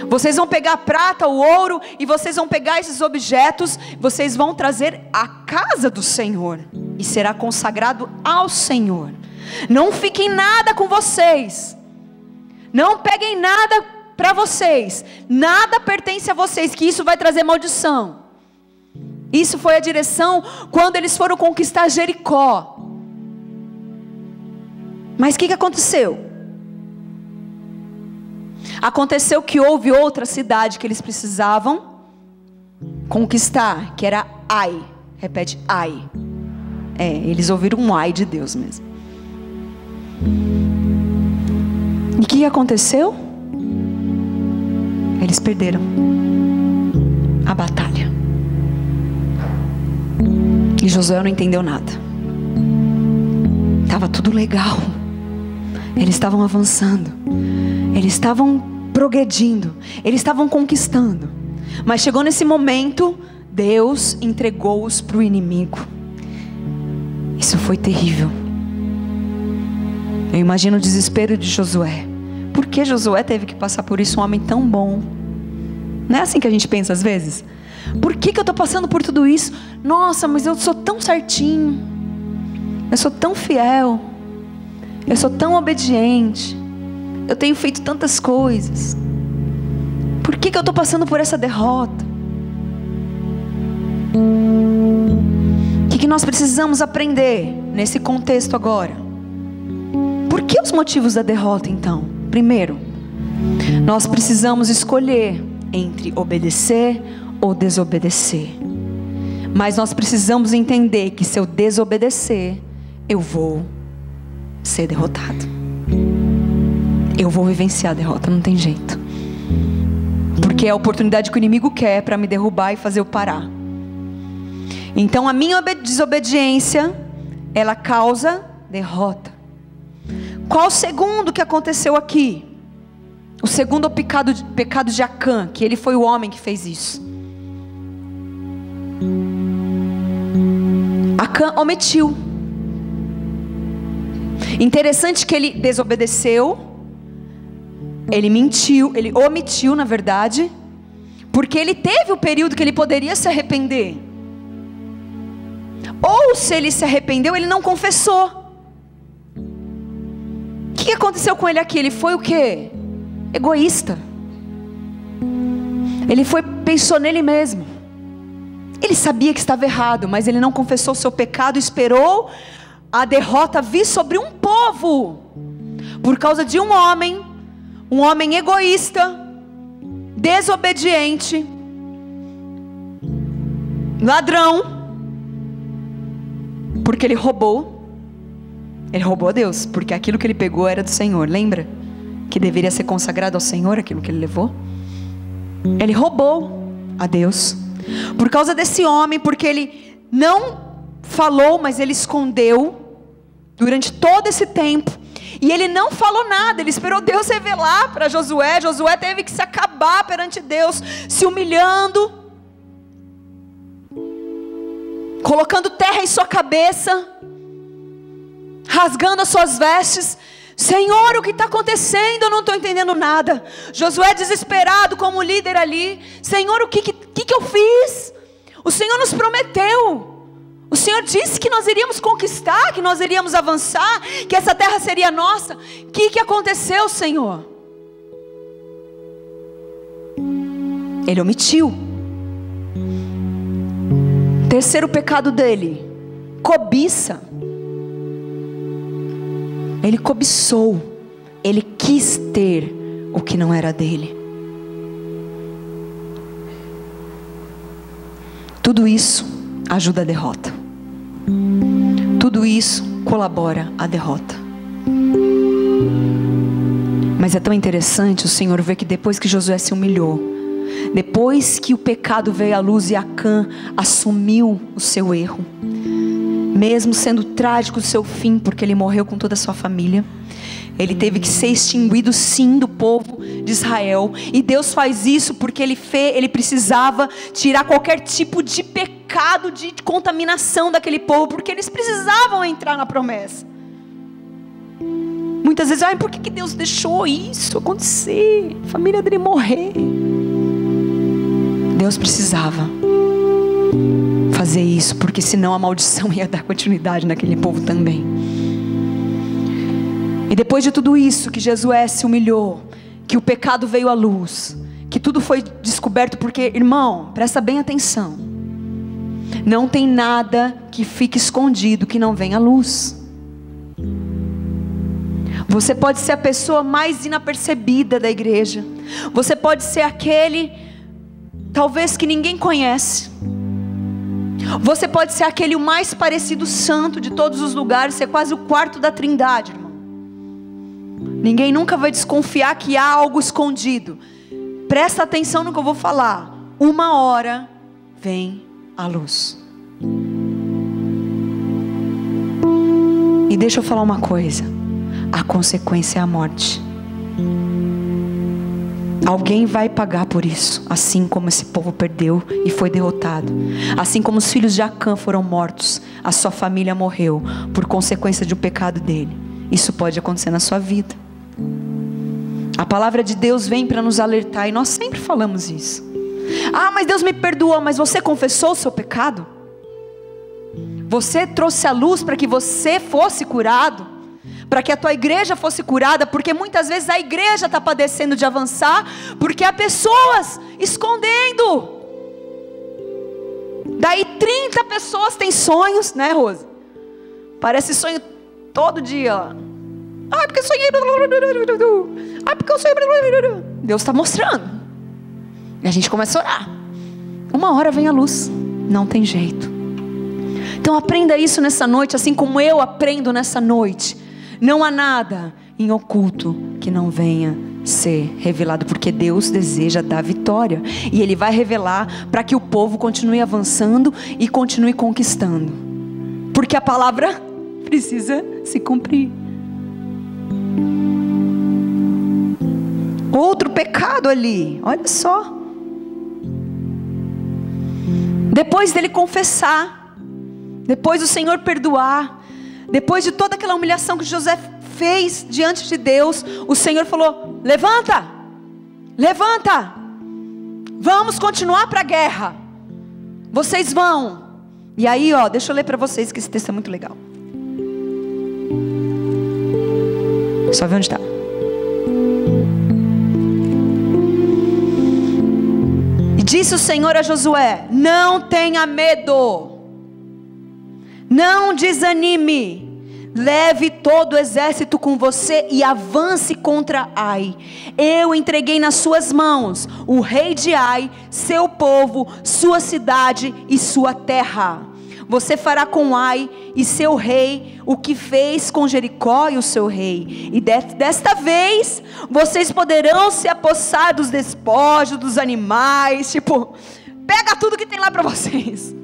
Vocês vão pegar a prata, o ouro, e vocês vão pegar esses objetos, vocês vão trazer à casa do Senhor, e será consagrado ao Senhor. Não fiquem nada com vocês, não peguem nada para vocês, nada pertence a vocês, que isso vai trazer maldição. Isso foi a direção quando eles foram conquistar Jericó. Mas o que aconteceu? Aconteceu que houve outra cidade que eles precisavam conquistar, que era Ai. Repete, Ai. Eles ouviram um ai de Deus mesmo. E o que aconteceu? Eles perderam a batalha. E Josué não entendeu nada. Estava tudo legal. Eles estavam avançando. Eles estavam progredindo. Eles estavam conquistando. Mas chegou nesse momento, Deus entregou-os para o inimigo. Isso foi terrível. Eu imagino o desespero de Josué. Por que Josué teve que passar por isso, um homem tão bom? Não é assim que a gente pensa às vezes? Por que eu estou passando por tudo isso? Nossa, mas eu sou tão certinho, eu sou tão fiel, eu sou tão obediente, eu tenho feito tantas coisas. Por que eu estou passando por essa derrota? O que nós precisamos aprender nesse contexto agora? Por que os motivos da derrota então? Primeiro, nós precisamos escolher entre obedecer ou desobedecer. Mas nós precisamos entender que se eu desobedecer, eu vou ser derrotado. Eu vou vivenciar a derrota, não tem jeito. Porque é a oportunidade que o inimigo quer para me derrubar e fazer eu parar. Então a minha desobediência, ela causa derrota. Qual o segundo que aconteceu aqui? O segundo pecado de Acã, que ele foi o homem que fez isso. Acã omitiu. Interessante que ele desobedeceu, ele mentiu, ele omitiu na verdade, porque ele teve o período que ele poderia se arrepender. Ou se ele se arrependeu, ele não confessou. O que aconteceu com ele aqui? Ele foi o quê? Egoísta. Ele pensou nele mesmo. Ele sabia que estava errado, mas ele não confessou o seu pecado, esperou a derrota vir sobre um povo, por causa de um homem egoísta, desobediente, ladrão, porque ele roubou a Deus, porque aquilo que ele pegou era do Senhor, lembra? Que deveria ser consagrado ao Senhor, aquilo que ele levou. Ele roubou a Deus, por causa desse homem, porque ele não falou, mas ele escondeu, durante todo esse tempo, e ele não falou nada, ele esperou Deus revelar para Josué. Josué teve que se acabar perante Deus, se humilhando, colocando terra em sua cabeça, rasgando as suas vestes. Senhor, o que está acontecendo? Eu não estou entendendo nada. Josué desesperado como líder ali. Senhor, o que eu fiz? O Senhor nos prometeu. O Senhor disse que nós iríamos conquistar, que nós iríamos avançar, que essa terra seria nossa. O que aconteceu, Senhor? Ele omitiu. Terceiro pecado dele, cobiça. Ele cobiçou, ele quis ter o que não era dele. Tudo isso ajuda a derrota. Tudo isso colabora a derrota. Mas é tão interessante o Senhor ver que depois que Josué se humilhou, depois que o pecado veio à luz e Acã assumiu o seu erro, mesmo sendo trágico o seu fim, porque ele morreu com toda a sua família, ele teve que ser extinguido sim do povo de Israel. E Deus faz isso porque ele precisava tirar qualquer tipo de pecado, de contaminação daquele povo, porque eles precisavam entrar na promessa. Muitas vezes, por que Deus deixou isso acontecer? A família dele morrer. Deus precisava fazer isso, porque senão a maldição ia dar continuidade naquele povo também. E depois de tudo isso, que Josué se humilhou, que o pecado veio à luz, que tudo foi descoberto, porque, irmão, presta bem atenção, não tem nada que fique escondido que não venha à luz. Você pode ser a pessoa mais inapercebida da igreja, você pode ser aquele, talvez, que ninguém conhece. Você pode ser aquele o mais parecido santo de todos os lugares, ser quase o quarto da Trindade, irmão. Ninguém nunca vai desconfiar que há algo escondido. Presta atenção no que eu vou falar. Uma hora vem a luz. E deixa eu falar uma coisa. A consequência é a morte. Alguém vai pagar por isso, assim como esse povo perdeu e foi derrotado. Assim como os filhos de Acã foram mortos, a sua família morreu por consequência de um pecado dele. Isso pode acontecer na sua vida. A palavra de Deus vem para nos alertar, e nós sempre falamos isso. Mas Deus me perdoou, mas você confessou o seu pecado? Você trouxe a luz para que você fosse curado? Para que a tua igreja fosse curada? Porque muitas vezes a igreja está padecendo de avançar, porque há pessoas escondendo. Daí 30 pessoas têm sonhos, né, Rose? Parece sonho todo dia. Porque eu sonhei. Porque eu sonhei. Deus está mostrando. E a gente começa a orar. Uma hora vem a luz. Não tem jeito. Então aprenda isso nessa noite, assim como eu aprendo nessa noite. Não há nada em oculto que não venha ser revelado, porque Deus deseja dar vitória, e Ele vai revelar para que o povo continue avançando e continue conquistando, porque a palavra precisa se cumprir. Outro pecado ali, olha só. Depois dele confessar, depois do Senhor perdoar, depois de toda aquela humilhação que José fez diante de Deus, o Senhor falou: levanta, levanta, vamos continuar para a guerra, vocês vão. E aí, deixa eu ler para vocês, que esse texto é muito legal. Só ver onde está. E disse o Senhor a Josué: não tenha medo, não desanime, leve todo o exército com você e avance contra Ai. Eu entreguei nas suas mãos o rei de Ai, seu povo, sua cidade e sua terra. Você fará com Ai e seu rei o que fez com Jericó e o seu rei. E desta vez vocês poderão se apossar dos despojos, dos animais. Pega tudo que tem lá para vocês.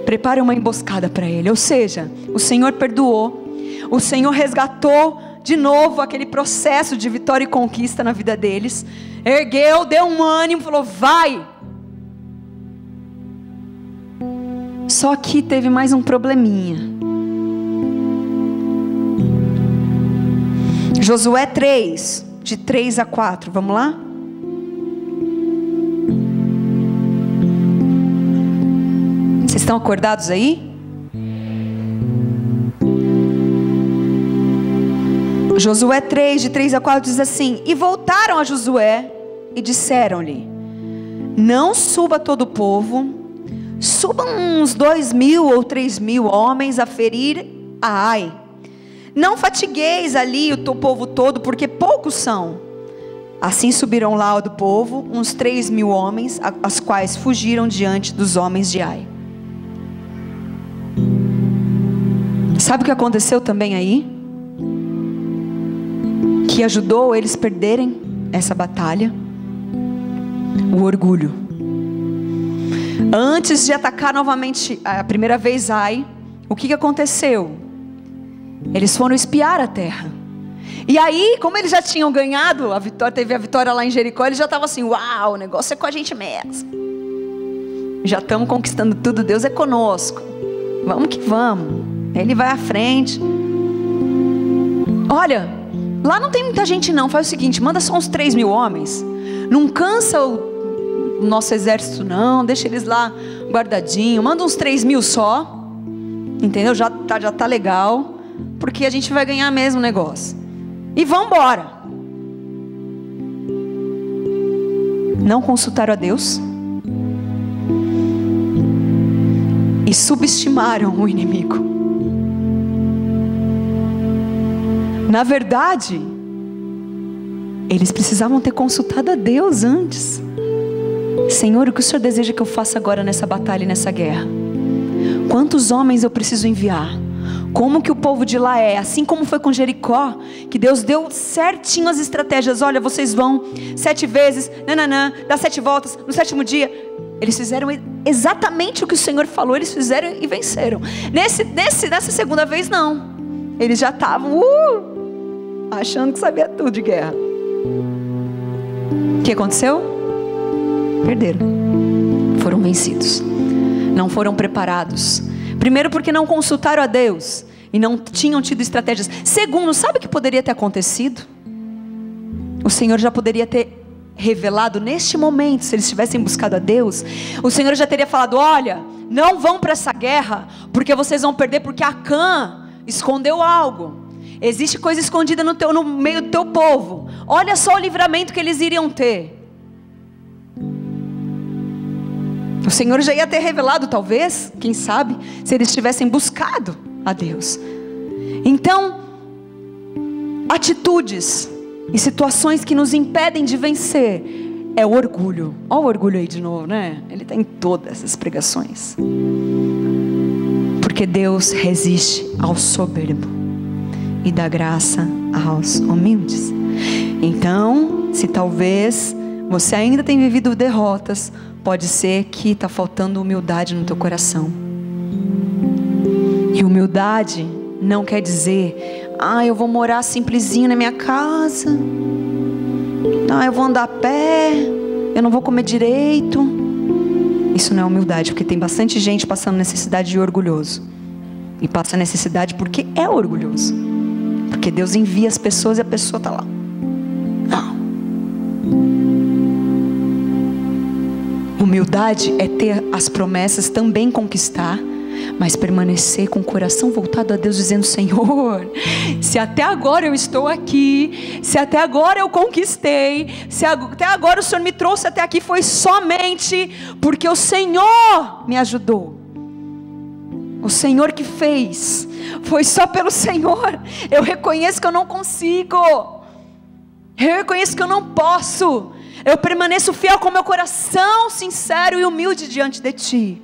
Prepare uma emboscada para ele. Ou seja, o Senhor perdoou, o Senhor resgatou de novo aquele processo de vitória e conquista na vida deles. Ergueu, deu um ânimo, falou: vai. Só que teve mais um probleminha. Josué 3, de 3 a 4, vamos lá? Vocês estão acordados aí? Josué 3, de 3 a 4 diz assim: e voltaram a Josué e disseram-lhe: não suba todo o povo, subam uns 2.000 ou 3.000 homens a ferir a Ai. Não fatigueis ali o povo todo, porque poucos são. Assim subiram lá do povo uns 3.000 homens, as quais fugiram diante dos homens de Ai. Sabe o que aconteceu também aí? Que ajudou eles perderem essa batalha? O orgulho. Antes de atacar novamente a primeira vez Ai, o que aconteceu? Eles foram espiar a terra. E aí, como eles já tinham ganhado a vitória, teve a vitória lá em Jericó, eles já estavam assim: uau, o negócio é com a gente mesmo. Já estamos conquistando tudo, Deus é conosco. Vamos que vamos. Ele vai à frente. olha, lá não tem muita gente não, faz o seguinte, manda só uns 3.000 homens, não cansa o nosso exército não, deixa eles lá guardadinho, manda uns 3.000 só, entendeu? Já tá legal, porque a gente vai ganhar mesmo o negócio, e vamos embora. Não consultaram a Deus e subestimaram o inimigo. Na verdade, eles precisavam ter consultado a Deus antes. Senhor, o que o Senhor deseja que eu faça agora nessa batalha e nessa guerra? Quantos homens eu preciso enviar? Como que o povo de lá é? Assim como foi com Jericó, que Deus deu certinho as estratégias. Olha, vocês vão 7 vezes, dá 7 voltas, no 7º dia. Eles fizeram exatamente o que o Senhor falou, eles fizeram e venceram. Nessa segunda vez não. Eles já estavam achando que sabia tudo de guerra. O que aconteceu? Perderam. Foram vencidos. Não foram preparados. Primeiro porque não consultaram a Deus e não tinham tido estratégias. Segundo, sabe o que poderia ter acontecido? O Senhor já poderia ter revelado neste momento, se eles tivessem buscado a Deus, o Senhor já teria falado, olha, não vão para essa guerra, porque vocês vão perder, porque Acã escondeu algo, existe coisa escondida no meio do teu povo, olha só o livramento que eles iriam ter. O Senhor já ia ter revelado, talvez, quem sabe, se eles tivessem buscado a Deus. Então, atitudes e situações que nos impedem de vencer é o orgulho. Olha o orgulho aí de novo, né? Ele está em todas essas pregações. Porque Deus resiste ao soberbo e dá graça aos humildes. Então, se talvez você ainda tem vivido derrotas, pode ser que está faltando humildade no teu coração. E humildade não quer dizer, eu vou morar simplesinho na minha casa, eu vou andar a pé, eu não vou comer direito. Isso não é humildade, porque tem bastante gente passando necessidade de orgulhoso. E passa necessidade porque é orgulhoso. Porque Deus envia as pessoas e a pessoa está lá. Não. Humildade é ter as promessas, também conquistar, mas permanecer com o coração voltado a Deus, dizendo, Senhor, se até agora eu estou aqui, se até agora eu conquistei, se até agora o Senhor me trouxe até aqui, foi somente porque o Senhor me ajudou. O Senhor que fez, foi só pelo Senhor. Eu reconheço que eu não consigo, eu reconheço que eu não posso. Eu permaneço fiel com meu coração sincero e humilde diante de Ti,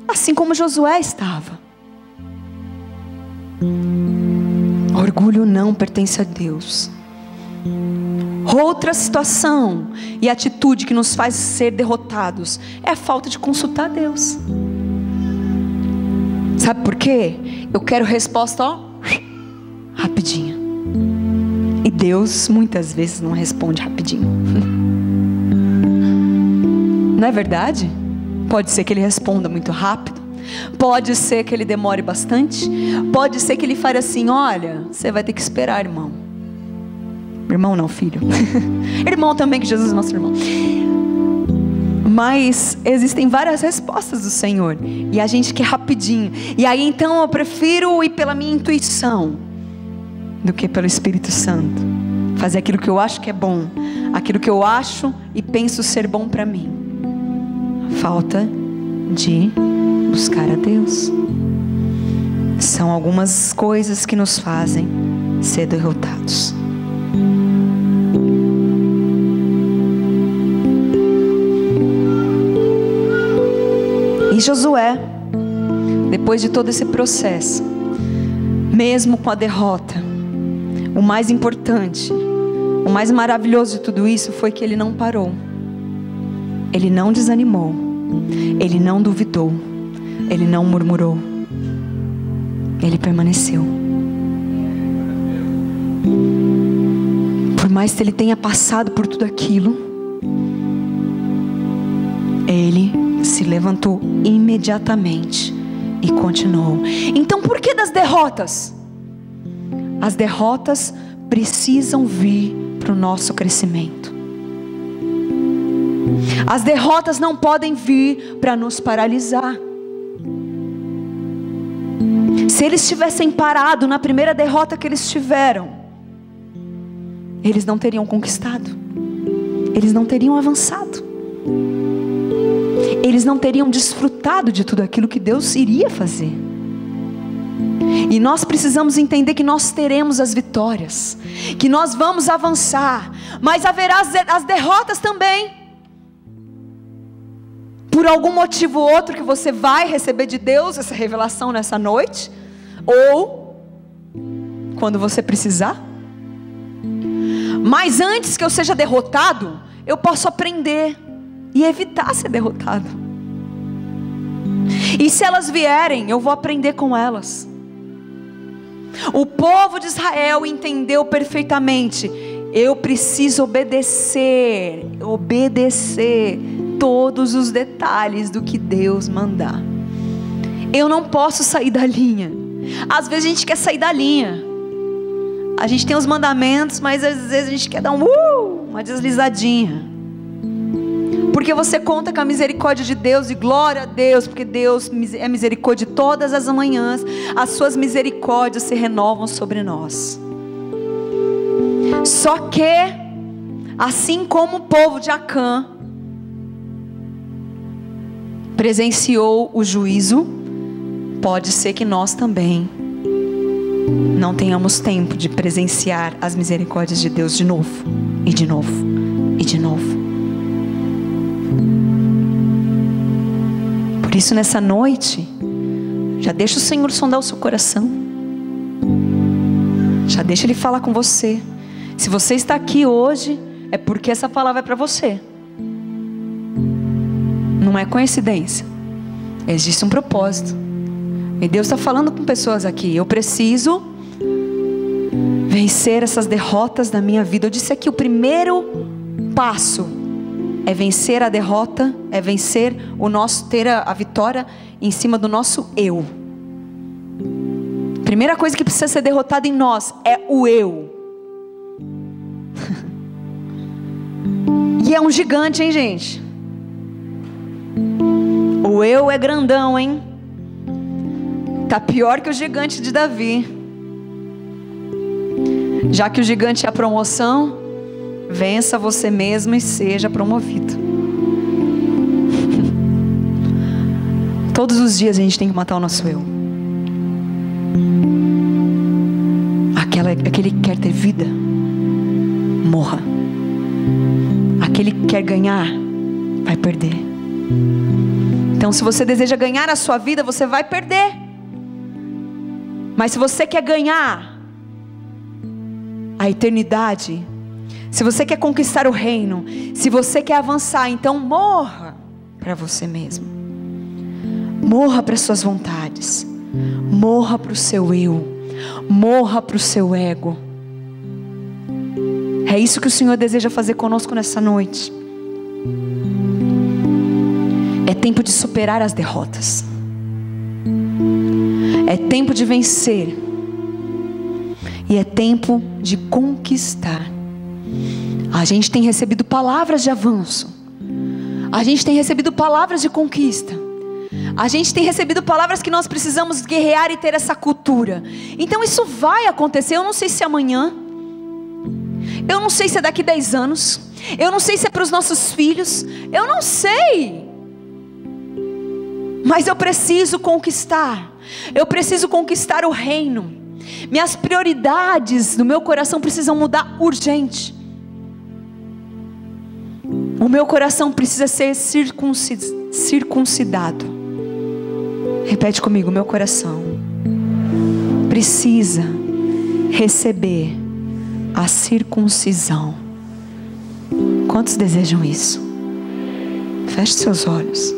assim como Josué estava. Orgulho não pertence a Deus. Outra situação e atitude que nos faz ser derrotados é a falta de consultar a Deus. Sabe por quê? Eu quero resposta rapidinha. E Deus muitas vezes não responde rapidinho. Não é verdade? Pode ser que Ele responda muito rápido, pode ser que Ele demore bastante, pode ser que Ele fale assim, olha, você vai ter que esperar, irmão. Irmão não, filho. Irmão também, que Jesus é nosso irmão. Mas existem várias respostas do Senhor, e a gente quer rapidinho. E aí então eu prefiro ir pela minha intuição do que pelo Espírito Santo. Fazer aquilo que eu acho que é bom, aquilo que eu acho e penso ser bom para mim. Falta de buscar a Deus. São algumas coisas que nos fazem ser derrotados. E Josué, depois de todo esse processo, mesmo com a derrota, o mais importante, o mais maravilhoso de tudo isso foi que ele não parou. Ele não desanimou, ele não duvidou, ele não murmurou, ele permaneceu. Por mais que ele tenha passado por tudo aquilo, ele se levantou imediatamente e continuou. Então por que das derrotas? as derrotas precisam vir para o nosso crescimento. As derrotas não podem vir para nos paralisar. Se eles tivessem parado na primeira derrota que eles tiveram, eles não teriam conquistado, eles não teriam avançado, eles não teriam desfrutado de tudo aquilo que Deus iria fazer. E nós precisamos entender que nós teremos as vitórias, que nós vamos avançar, mas haverá as derrotas também. Por algum motivo ou outro que você vai receber de Deus essa revelação nessa noite, ou quando você precisar. Mas antes que eu seja derrotado, eu posso aprender e evitar ser derrotado. E se elas vierem, eu vou aprender com elas. O povo de Israel entendeu perfeitamente: eu preciso obedecer todos os detalhes do que Deus mandar. Eu não posso sair da linha. Às vezes a gente quer sair da linha. A gente tem os mandamentos, mas às vezes a gente quer dar uma deslizadinha. Porque você conta com a misericórdia de Deus, e glória a Deus, porque Deus é misericórdia todas as manhãs. As suas misericórdias se renovam sobre nós. Só que, assim como o povo de Acã presenciou o juízo, pode ser que nós também não tenhamos tempo de presenciar as misericórdias de Deus de novo, e de novo, e de novo. Por isso, nessa noite, já deixa o Senhor sondar o seu coração, já deixa Ele falar com você. Se você está aqui hoje, é porque essa palavra é para você. Não é coincidência, existe um propósito. E Deus está falando com pessoas aqui: eu preciso vencer essas derrotas da minha vida. Eu disse aqui, o primeiro passo é vencer a derrota, é vencer ter a vitória em cima do nosso eu. Primeira coisa que precisa ser derrotada em nós é o eu. E é um gigante, hein, gente? O eu é grandão, hein? Tá pior que o gigante de Davi. Já que o gigante é a promoção, vença você mesmo e seja promovido. Todos os dias a gente tem que matar o nosso eu. Aquele que quer ter vida, morra. Aquele que quer ganhar, vai perder. Então, se você deseja ganhar a sua vida, você vai perder. Mas se você quer ganhar a eternidade, se você quer conquistar o reino, se você quer avançar, então morra para você mesmo. Morra para suas vontades. Morra para o seu eu. Morra para o seu ego. É isso que o Senhor deseja fazer conosco nessa noite. É tempo de superar as derrotas. É tempo de vencer. E é tempo de conquistar. A gente tem recebido palavras de avanço. A gente tem recebido palavras de conquista. A gente tem recebido palavras que nós precisamos guerrear e ter essa cultura. Então isso vai acontecer. Eu não sei se é amanhã. Eu não sei se é daqui 10 anos. Eu não sei se é para os nossos filhos. Eu não sei. Mas eu preciso conquistar. Eu preciso conquistar o reino. Minhas prioridades no meu coração precisam mudar urgente. O meu coração precisa ser circuncidado. Repete comigo: meu coração precisa receber a circuncisão. Quantos desejam isso? Feche seus olhos.